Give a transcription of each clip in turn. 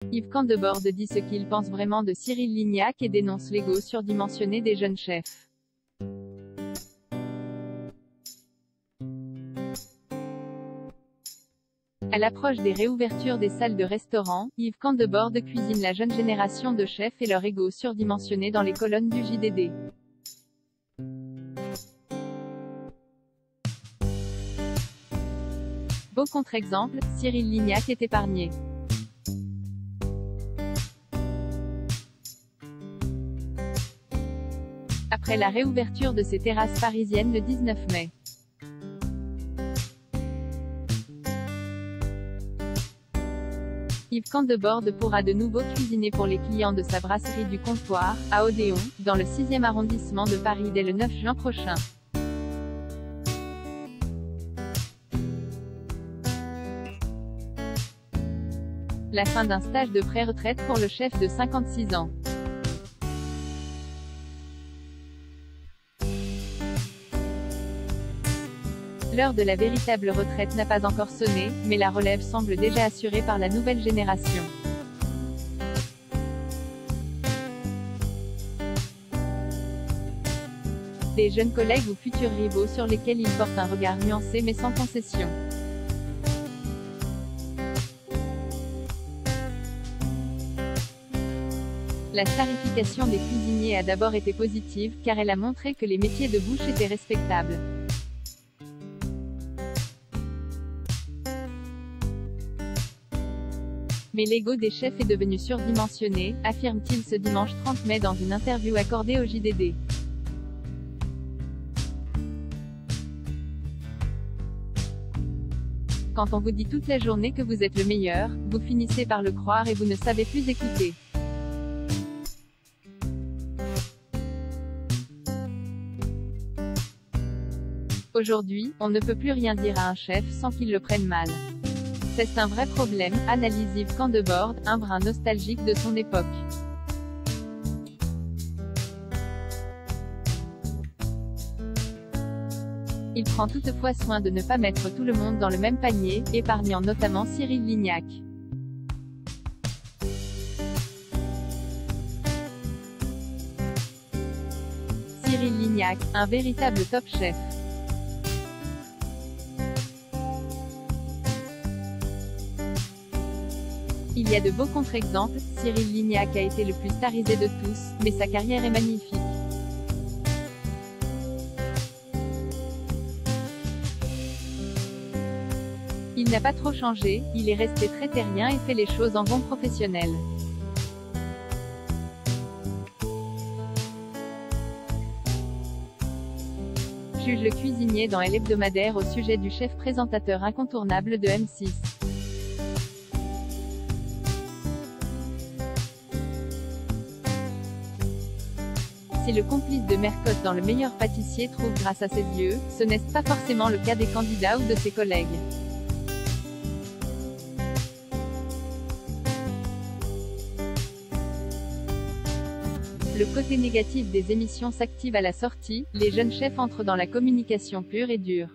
Yves Candebord dit ce qu'il pense vraiment de Cyril Lignac et dénonce l'ego surdimensionné des jeunes chefs. À l'approche des réouvertures des salles de restaurants, Yves Candebord cuisine la jeune génération de chefs et leur ego surdimensionné dans les colonnes du JDD. Beau contre-exemple, Cyril Lignac est épargné. Après la réouverture de ses terrasses parisiennes le 19 mai. Yves Candebord pourra de nouveau cuisiner pour les clients de sa brasserie du Comptoir, à Odéon, dans le 6e arrondissement de Paris dès le 9 juin prochain. La fin d'un stage de pré-retraite pour le chef de 56 ans. L'heure de la véritable retraite n'a pas encore sonné, mais la relève semble déjà assurée par la nouvelle génération. Des jeunes collègues ou futurs rivaux sur lesquels il porte un regard nuancé mais sans concession. La starification des cuisiniers a d'abord été positive, car elle a montré que les métiers de bouche étaient respectables. Mais l'ego des chefs est devenu surdimensionné, affirme-t-il ce dimanche 30 mai dans une interview accordée au JDD. Quand on vous dit toute la journée que vous êtes le meilleur, vous finissez par le croire et vous ne savez plus écouter. Aujourd'hui, on ne peut plus rien dire à un chef sans qu'il le prenne mal. C'est un vrai problème, analyse Yves Candebord, un brin nostalgique de son époque. Il prend toutefois soin de ne pas mettre tout le monde dans le même panier, épargnant notamment Cyril Lignac. Cyril Lignac, un véritable top chef. Il y a de beaux contre-exemples, Cyril Lignac a été le plus starisé de tous, mais sa carrière est magnifique. Il n'a pas trop changé, il est resté très terrien et fait les choses en bon professionnel. Juge le cuisinier dans Elle hebdomadaire au sujet du chef présentateur incontournable de M6. Si le complice de Mercotte dans Le meilleur pâtissier trouve grâce à ses yeux, ce n'est pas forcément le cas des candidats ou de ses collègues. Le côté négatif des émissions s'active à la sortie, les jeunes chefs entrent dans la communication pure et dure.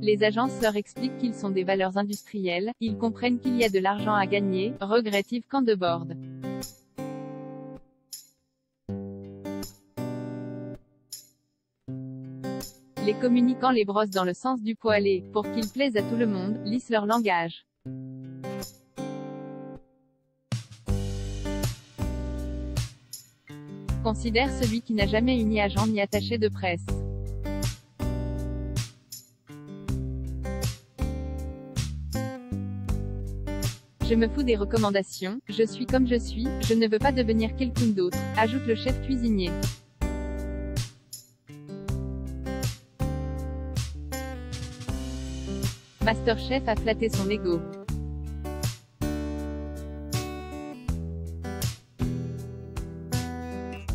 Les agences leur expliquent qu'ils sont des valeurs industrielles, ils comprennent qu'il y a de l'argent à gagner, regrette Yves Candebord. Les communicants les brossent dans le sens du poil et, pour qu'ils plaisent à tout le monde, lissent leur langage. Considère celui qui n'a jamais eu ni agent ni attaché de presse. Je me fous des recommandations, je suis comme je suis, je ne veux pas devenir quelqu'un d'autre, ajoute le chef cuisinier. Masterchef a flatté son ego.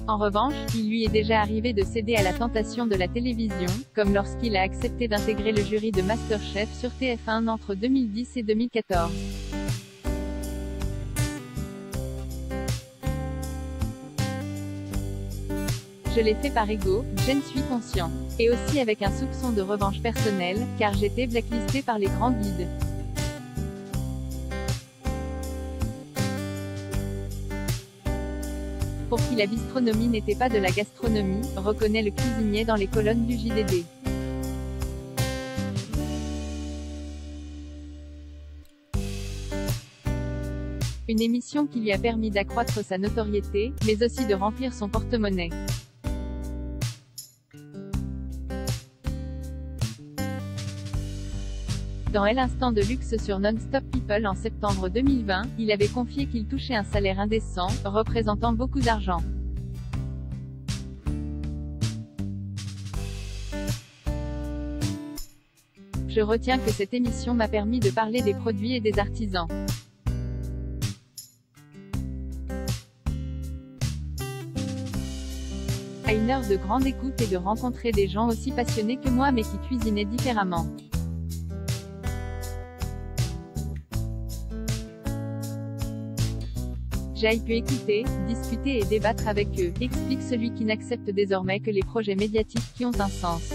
En revanche, il lui est déjà arrivé de céder à la tentation de la télévision, comme lorsqu'il a accepté d'intégrer le jury de Masterchef sur TF1 entre 2010 et 2014. Je l'ai fait par ego, j'en suis conscient. Et aussi avec un soupçon de revanche personnelle, car j'étais blacklisté par les grands guides. Pour qui la bistronomie n'était pas de la gastronomie, reconnaît le cuisinier dans les colonnes du JDD. Une émission qui lui a permis d'accroître sa notoriété, mais aussi de remplir son porte-monnaie. Dans Elle Instant de luxe sur Non-Stop People en septembre 2020, il avait confié qu'il touchait un salaire indécent, représentant beaucoup d'argent. Je retiens que cette émission m'a permis de parler des produits et des artisans. À une heure de grande écoute et de rencontrer des gens aussi passionnés que moi mais qui cuisinaient différemment. J'ai pu écouter, discuter et débattre avec eux, explique celui qui n'accepte désormais que les projets médiatiques qui ont un sens.